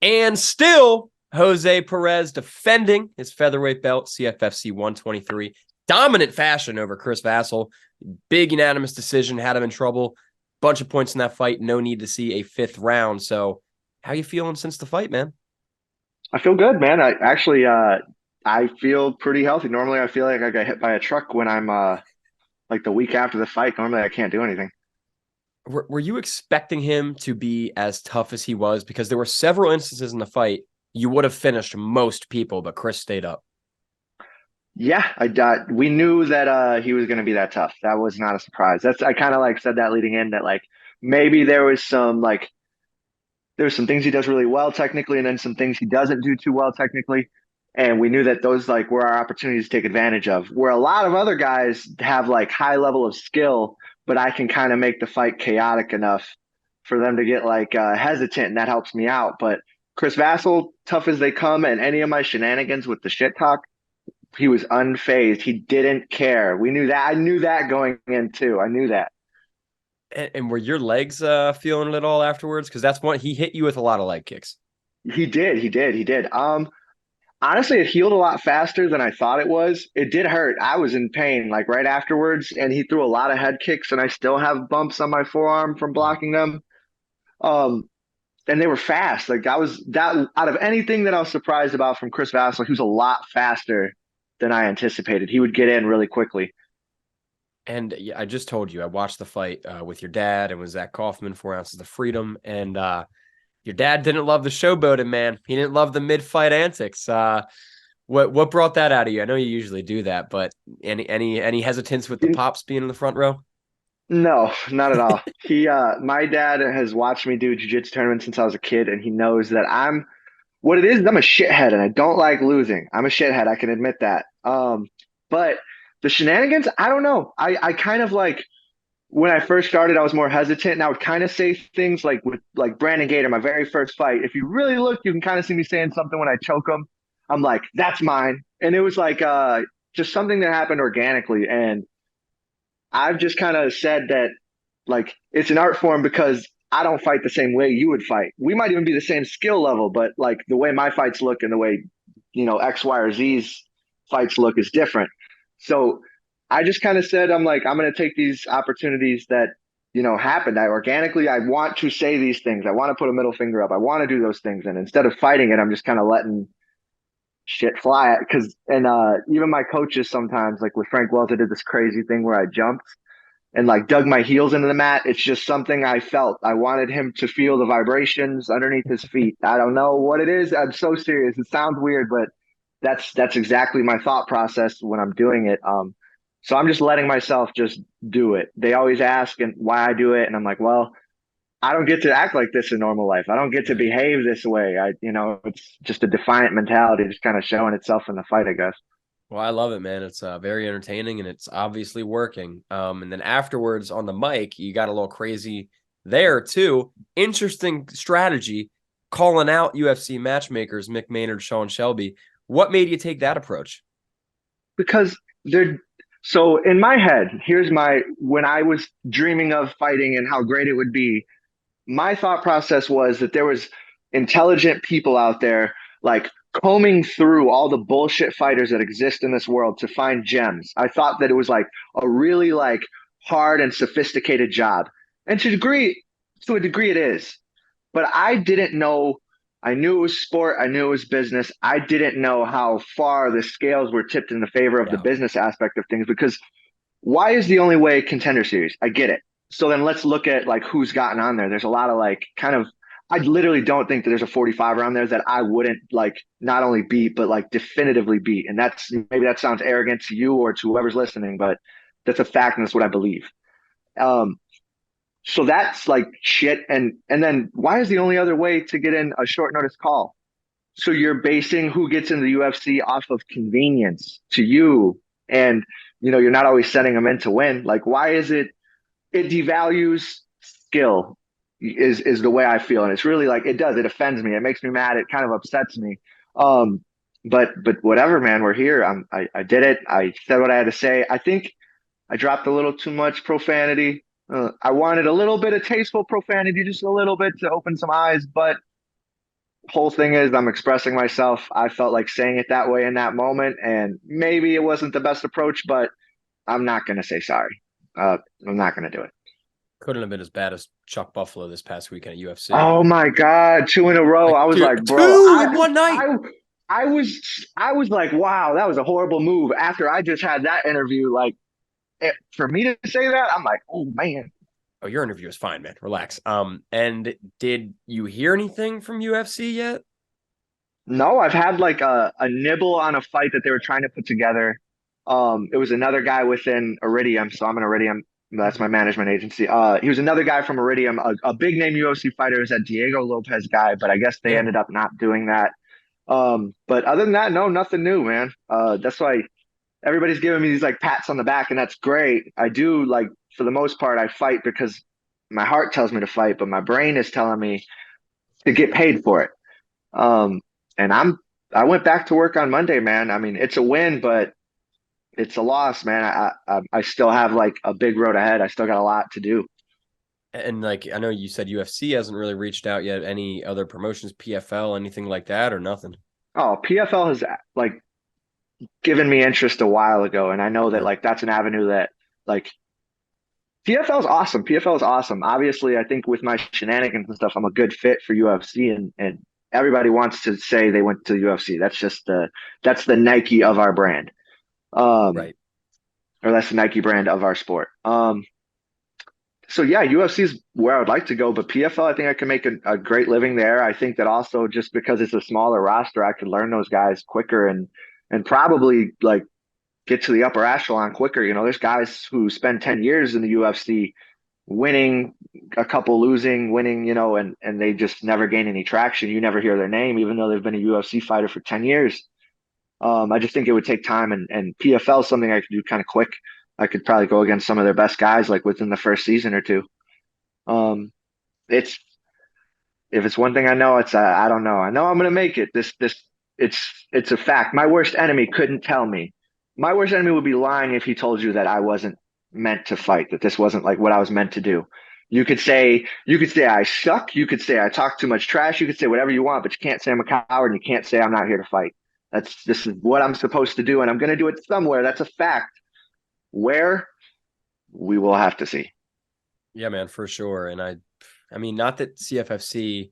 And still, Jose Perez defending his featherweight belt, CFFC 123. Dominant fashion over Chris Vassell. Big unanimous decision, had him in trouble. Bunch of points in that fight. No need to see a fifth round. So how you feeling since the fight, man? I feel good, man. I feel pretty healthy. Normally, I feel like I got hit by a truck when I'm like the week after the fight. Normally, I can't do anything. Were you expecting him to be as tough as he was? Because there were several instances in the fight you would have finished most people, but Chris stayed up. Yeah, we knew that he was going to be that tough. That was not a surprise. That's I kind of like said that leading in that like maybe there's some things he does really well technically, and then some things he doesn't do too well technically. And we knew that those like were our opportunities to take advantage of. Where a lot of other guys have like high level of skill, but I can kind of make the fight chaotic enough for them to get like hesitant, and that helps me out. But Chris Vassell, tough as they come, and any of my shenanigans with the shit talk, he was unfazed. He didn't care. We knew that. I knew that going in too. I knew that. And were your legs feeling it at all afterwards? Because that's one he hit you with a lot of leg kicks. He did. He did. He did. Honestly, it healed a lot faster than I thought it was. It did hurt. I was in pain like right afterwards, and he threw a lot of head kicks, and I still have bumps on my forearm from blocking them. Um, and they were fast. Like I was that out of anything that I was surprised about from Chris Vassell, he was a lot faster than I anticipated. He would get in really quickly. And yeah, I just told you I watched the fight with your dad and with Zach Kaufman, 4 ounces of freedom. And your dad didn't love the showboating, man. He didn't love the mid-fight antics. What brought that out of you? I know you usually do that, but any hesitance with the pops being in the front row? No, not at all. My dad has watched me do jiu-jitsu tournaments since I was a kid, and he knows that what it is. I'm a shithead, and I don't like losing. I'm a shithead. I can admit that. But the shenanigans, I don't know. I kind of like when I first started, I was more hesitant, and I would kind of say things like with like Brandon Gator, my very first fight. If you really look, you can kind of see me saying something when I choke him. I'm like, that's mine, and it was like just something that happened organically, and I've just kind of said that like it's an art form because I don't fight the same way you would fight. We might even be the same skill level, but like the way my fights look and the way, X, Y, or Z's fights look is different. So I just kind of said, I'm like, I'm going to take these opportunities that, happened. I want to say these things. I want to put a middle finger up. I want to do those things. And instead of fighting it, I'm just kind of letting shit fly. Even my coaches sometimes, like with Frank Wells, I did this crazy thing where I jumped and like dug my heels into the mat. It's just something I felt. I wanted him to feel the vibrations underneath his feet. I don't know what it is. I'm so serious. It sounds weird, but that's exactly my thought process when I'm doing it. So I'm just letting myself just do it. They always ask and why I do it, and I'm like, well, I don't get to act like this in normal life. I don't get to behave this way. It's just a defiant mentality, just kind of showing itself in the fight, I guess. Well, I love it, man. It's very entertaining and it's obviously working. And then afterwards on the mic, you got a little crazy there too. Interesting strategy, calling out UFC matchmakers, Mick Maynard, Sean Shelby. What made you take that approach? Because they're so in my head, here's my when I was dreaming of fighting and how great it would be, my thought process was that there was intelligent people out there like combing through all the bullshit fighters that exist in this world to find gems. I thought that it was like a really like hard and sophisticated job. And to a degree it is. But I didn't know. I knew it was sport. I knew it was business. I didn't know how far the scales were tipped in the favor of the Yeah. business aspect of things because why is the only way contender series? I get it. So then let's look at like who's gotten on there. There's a lot of like kind of I literally don't think that there's a 45 around there that I wouldn't like not only beat but like definitively beat. And that's maybe that sounds arrogant to you or to whoever's listening, but that's a fact and that's what I believe. Um, so that's like shit. And then why is the only other way to get in a short notice call? So you're basing who gets into the UFC off of convenience to you, and you're not always setting them in to win. Like, why is it? It devalues skill, is the way I feel, and it's really like it does. It offends me. It makes me mad. It kind of upsets me. Um, but whatever, man. We're here. I did it. I said what I had to say. I think I dropped a little too much profanity. I wanted a little bit of tasteful profanity, just a little bit to open some eyes, but whole thing is I'm expressing myself. I felt like saying it that way in that moment, and maybe it wasn't the best approach, but I'm not going to say sorry. I'm not going to do it. Couldn't have been as bad as Chuck Buffalo this past weekend at UFC. Oh my God, two in a row. Like I was two, like, bro, two in one night. I was like, wow, that was a horrible move. After I just had that interview, like for me to say that, I'm like, oh man. Oh, your interview is fine, man. Relax. And did you hear anything from UFC yet? No, I've had like a nibble on a fight that they were trying to put together. It was another guy within Iridium, so I'm in Iridium. That's my management agency. He was another guy from Iridium, a big name UFC fighter. Is that Diego Lopez guy? But I guess they Yeah. ended up not doing that. But other than that, no, nothing new, man. That's why everybody's giving me these like pats on the back, and that's great. I do like for the most part, I fight because my heart tells me to fight, but my brain is telling me to get paid for it. Um, and I went back to work on Monday, man. I mean, it's a win, but it's a loss, man. I still have like a big road ahead. I still got a lot to do. And like I know you said UFC hasn't really reached out yet. Any other promotions, PFL, anything like that, or nothing? Oh, PFL has like given me interest a while ago, and I know that Yeah. like that's an avenue that like PFL is awesome. PFL is awesome. Obviously, I think with my shenanigans and stuff, I'm a good fit for UFC, and everybody wants to say they went to UFC. That's the Nike of our brand. Um, Right. or that's the Nike brand of our sport. So yeah, UFC is where I would like to go, but PFL, I think I can make a great living there. I think that also just because it's a smaller roster, I could learn those guys quicker and probably like get to the upper echelon quicker. You know, there's guys who spend 10 years in the UFC winning a couple losing, winning, you know, and they just never gain any traction. You never hear their name, even though they've been a UFC fighter for 10 years. I just think it would take time and PFL is something I could do kind of quick. I could probably go against some of their best guys like within the first season or two. Um, it's if it's one thing I know, it's I don't know. I know I'm gonna make it. It's a fact. My worst enemy couldn't tell me. My worst enemy would be lying if he told you that I wasn't meant to fight, that this wasn't like what I was meant to do. You could say I suck, you could say I talk too much trash, you could say whatever you want, but you can't say I'm a coward and you can't say I'm not here to fight. This is what I'm supposed to do, and I'm gonna do it somewhere. That's a fact. Where we will have to see. Yeah, man, for sure. And I mean, not that CFFC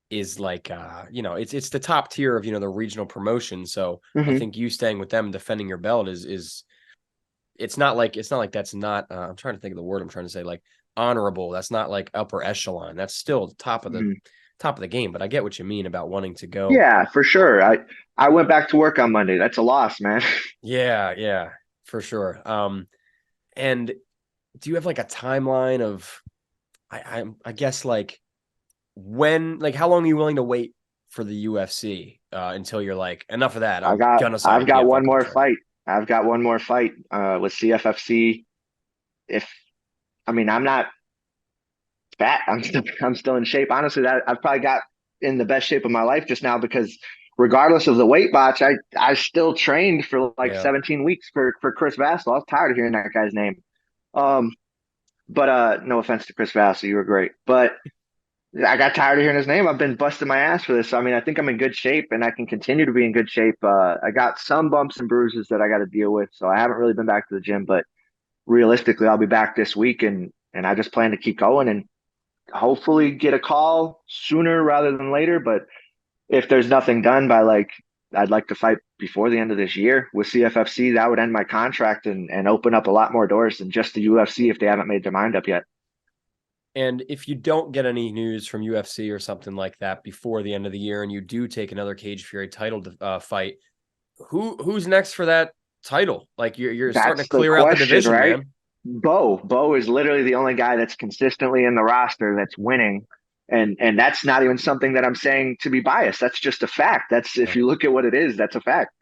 is like it's the top tier of the regional promotion. So I Hmm. think you staying with them, defending your belt is it's not like that's not I'm trying to think of the word I'm trying to say, like honorable. That's not like upper echelon. That's still top of the game. But I get what you mean about wanting to go. Yeah, for sure. I went back to work on Monday. That's a loss, man. Yeah, yeah, for sure. And do you have like a timeline of I guess like when, like, how long are you willing to wait for the UFC until you're like, enough of that, I'm gonna sign a I've got PFL one more contract? fight. I've got one more fight with CFFC. If I mean I'm not fat, I'm still in shape. Honestly, that I've probably got in the best shape of my life just now because regardless of the weight botch, I still trained for like Yeah. 17 weeks for Chris Vassell. I was tired of hearing that guy's name. Um, but no offense to Chris Vassell, you were great. But I got tired of hearing his name. I've been busting my ass for this. So, I mean, I think I'm in good shape and I can continue to be in good shape. I got some bumps and bruises that I got to deal with. So I haven't really been back to the gym, but realistically, I'll be back this week and I just plan to keep going and hopefully get a call sooner rather than later. But if there's nothing done by like, I'd like to fight before the end of this year with CFFC. That would end my contract and open up a lot more doors than just the UFC if they haven't made their mind up yet. And if you don't get any news from UFC or something like that before the end of the year, and you do take another Cage Fury title fight, who's next for that title? Like you're starting to That's the clear out the question, division, right? man. Bo is literally the only guy that's consistently in the roster that's winning. And that's not even something that I'm saying to be biased. That's just a fact. That's Yeah. if you look at what it is, that's a fact.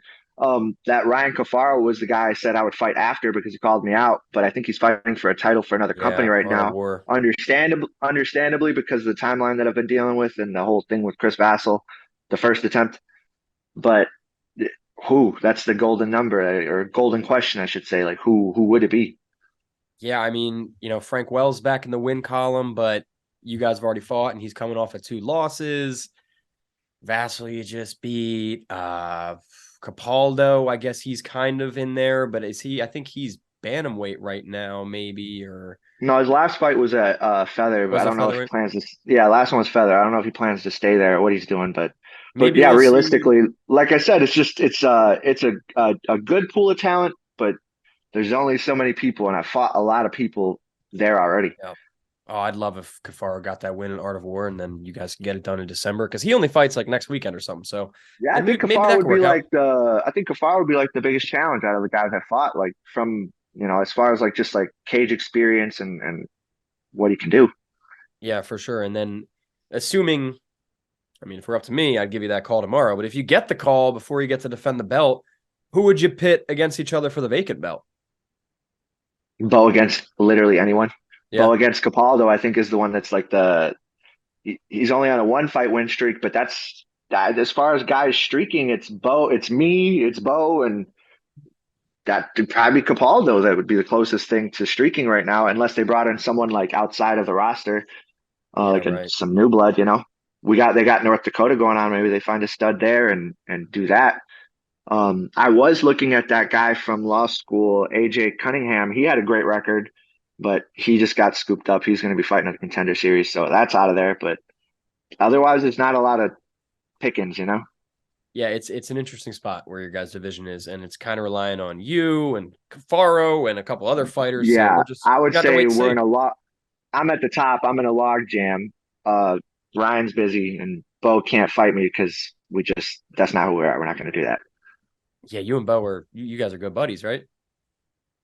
That Ryan Cafaro was the guy I said I would fight after because he called me out, but I think he's fighting for a title for another company Yeah, right Art of now. War. Understandably, because of the timeline that I've been dealing with and the whole thing with Chris Vassell, the first attempt. But who? That's the golden number or golden question, I should say. Like who would it be? Yeah, I mean, Frank Wells back in the win column, but you guys have already fought and he's coming off of two losses. Vasily you just beat. Capaldo, I guess he's kind of in there, but is he? I think he's bantamweight right now, maybe, or No, his last fight was at Feather, but was I it don't know if he featherweight? plans to. Yeah, last one was Feather. I don't know if he plans to stay there or what he's doing, but Maybe yeah, we'll see. realistically, like I said, it's a good pool of talent, but there's only so many people, and I fought a lot of people there already. Yeah. Oh, I'd love if Kafaro got that win in Art of War, and then you guys can get it done in December because he only fights like next weekend or something. So, Yeah, I and think maybe Kafar that would could be work out. like the biggest challenge out of the guys I fought, like from as far as like just like cage experience and what he can do. Yeah, for sure. And then, assuming, I mean, if we're up to me, I'd give you that call tomorrow. But if you get the call before you get to defend the belt, who would you pit against each other for the vacant belt? Bo against literally anyone. Yeah. Bo against Capaldo, I think, is the one that's like he's only on a one fight win streak, but that's as far as guys streaking, it's Bo, it's me, it's Bo, and that would probably Capaldo. That would be the closest thing to streaking right now, unless they brought in someone like outside of the roster, Yeah, right. some new blood. They got North Dakota going on. Maybe they find a stud there and do that. I was looking at that guy from law school, AJ Cunningham. He had a great record, but he just got scooped up. He's going to be fighting at the Contender Series, so that's out of there. But otherwise, there's not a lot of pickings. Yeah, it's an interesting spot where your guys' division is, and it's kind of relying on you and Cafaro and a couple other fighters. So Yeah, I we would got to say wait and we're see. in a lot. I'm at the top. I'm in a log jam. Ryan's busy, and Bo can't fight me because that's not who we are. We're not going to do that. Yeah, you and Bo are you guys are good buddies, right?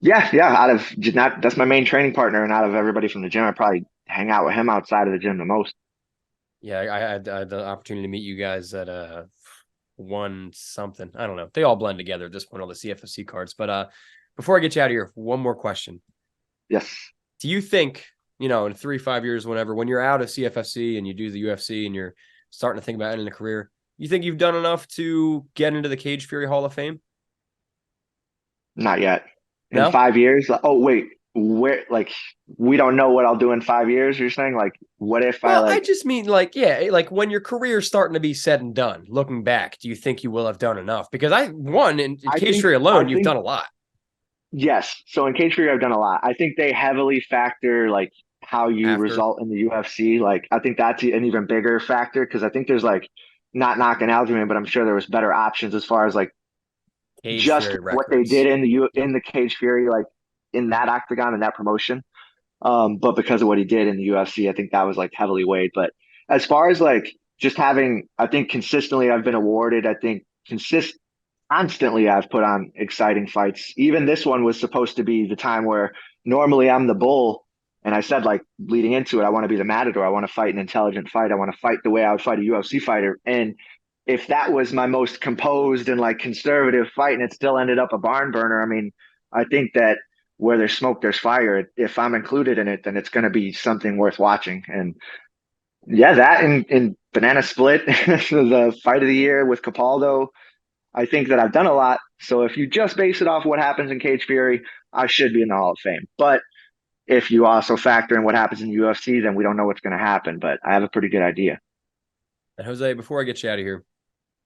Yeah, yeah. Out of not that's my main training partner, and out of everybody from the gym, I probably hang out with him outside of the gym the most. Yeah, I had the opportunity to meet you guys at one something. I don't know. They all blend together at this point, all the CFFC cards. But before I get you out of here, one more question. Yes. Do you think, in 3, 5 years, whenever, when you're out of CFFC and you do the UFC and you're starting to think about ending a career, you think you've done enough to get into the Cage Fury Hall of Fame? Not yet. In No? 5 years? Oh, wait. Where, like, we don't know what I'll do in 5 years, you're saying? Like, what if I, Well, I like, just mean like, yeah, like when your career's starting to be said and done, looking back, do you think you will have done enough? Because in I Cage think, Fury I alone, you've think, done a lot. yes. So in Cage Fury, I've done a lot. I think they heavily factor, like, how you After result in the UFC. Like, I think that's an even bigger factor because I think there's, like, not knocking Aljamain, but I'm sure there was better options as far as, like, Cage just Fury what they did records. in the Cage Fury, like, in that octagon and that promotion. But because of what he did in the UFC, I think that was like heavily weighed. But as far as like just having, I think consistently I've been awarded. I think constantly I've put on exciting fights. Even this one was supposed to be the time where normally I'm the bull. And I said, like, leading into it, I want to be the matador. I want to fight an intelligent fight. I want to fight the way I would fight a UFC fighter. And if that was my most composed and like conservative fight and it still ended up a barn burner, I mean, I think that where there's smoke, there's fire. If I'm included in it, then it's going to be something worth watching. And yeah, that in Banana Split, the fight of the year with Capaldo, I think that I've done a lot. So if you just base it off what happens in Cage Fury, I should be in the Hall of Fame. But if you also factor in what happens in the UFC, then we don't know what's going to happen. But I have a pretty good idea. And Jose, before I get you out of here,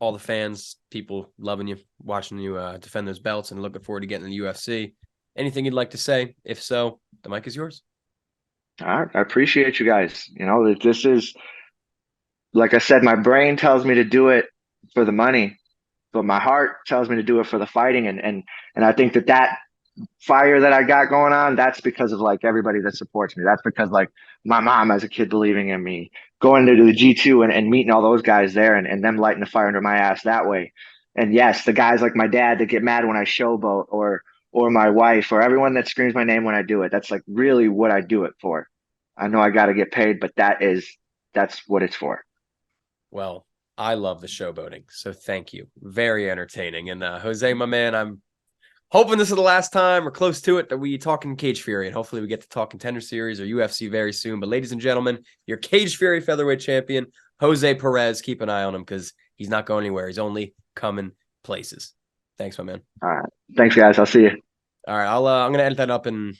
all the fans, people loving you, watching you defend those belts and looking forward to getting in the UFC. Anything you'd like to say? If so, the mic is yours. All right. I appreciate you guys. This is, like I said, my brain tells me to do it for the money, but my heart tells me to do it for the fighting. And I think that fire that I got going on, that's because of like everybody that supports me. That's because like my mom as a kid believing in me, going to the G2 and meeting all those guys there and them lighting the fire under my ass that way. And yes, the guys like my dad that get mad when I showboat or my wife or everyone that screams my name when I do it. That's like really what I do it for. I know I got to get paid, but that's what it's for. Well, I love the showboating, so thank you. Very entertaining. And Jose, my man, I'm hoping this is the last time or close to it that we talk in Cage Fury, and hopefully we get to talk Contender Series or UFC very soon. But ladies and gentlemen, your Cage Fury featherweight champion, Jose Perez. Keep an eye on him because he's not going anywhere. He's only coming places. Thanks, my man. All right. Thanks, guys. I'll see you. All right, I'm gonna edit that up and